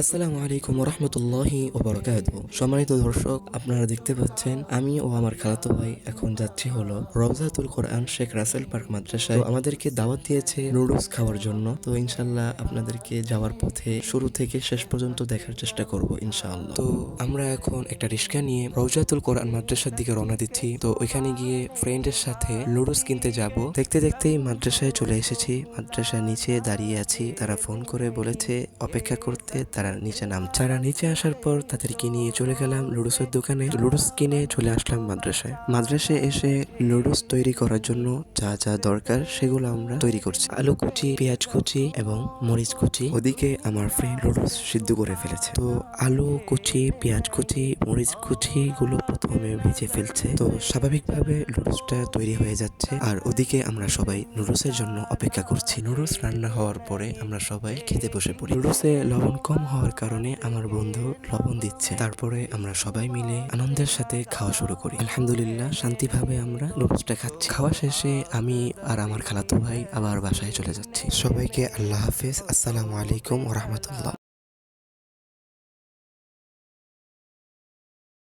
আসসালামু আলাইকুম রহমতুল্লাহি ওবরাকাতুহু। সম্মানিত দর্শক, আপনারা দেখতে পাচ্ছেন আমি ও আমার খালাতো ভাই এখন যাচ্ছি হলো রওজাতুল কোরআন শেখ রাসেল পার্ক মাদ্রাসায়। তো আমাদেরকে দাওয়াত দিয়েছে নুডলস খাওয়ার জন্য। তো ইনশাল্লাহ আপনাদেরকে যাওয়ার পথে শুরু থেকে শেষ পর্যন্ত দেখার চেষ্টা করব ইনশাআল্লাহ। তো আমরা এখন একটা রিক্সা নিয়ে রওজাতুল কোরআন মাদ্রাসার দিকে রওনা দিচ্ছি। তো ওইখানে গিয়ে ফ্রেন্ডের সাথে নুডলস কিনতে যাব। দেখতে দেখতেই মাদ্রাসায় চলে এসেছি। মাদ্রাসার নিচে দাঁড়িয়ে আছি। তারা ফোন করে বলেছে অপেক্ষা করতে। তারা নিচে আসার পর তাদেরকে নিয়ে চলে গেলাম লুডুসের দোকানে। লুডুস কিনে চলে আসলাম মাদ্রাসায় এসে লুডুস তৈরি করার জন্য যা যা দরকার সেগুলো আমরা তৈরি করছি। আলু কুচি, পেঁয়াজ কুচি এবং মরিচ কুচি। ওদিকে আমার ফ্রেন্ড লুডুস সিদ্ধ করে ফেলেছে। তো আলু কুচি, পেঁয়াজ কুচি, মরিচ কুচি গুলো প্রথমে ভেজে ফেলছে। তো স্বাভাবিকভাবে লুডুসটা তৈরি হয়ে যাচ্ছে। আর ওদিকে আমরা সবাই নুডলসের জন্য অপেক্ষা করছি। নুডলস রান্না হওয়ার পরে আমরা সবাই খেতে বসে পড়ি। নুডলসে লবণ কম হওয়ার কারণে আমার বন্ধু লবণ দিচ্ছে। তারপরে আমরা সবাই মিলে আনন্দের সাথে খাওয়া শুরু করি। আলহামদুলিল্লাহ শান্তিভাবে আমরা নুডলসটা খাচ্ছি। খাওয়া শেষে আমি আর আমার খালাতো ভাই আবার বাসায় চলে যাচ্ছি। সবাইকে আল্লাহ হাফেজ। আসসালামু আলাইকুম ওয়া রাহমাতুল্লাহ।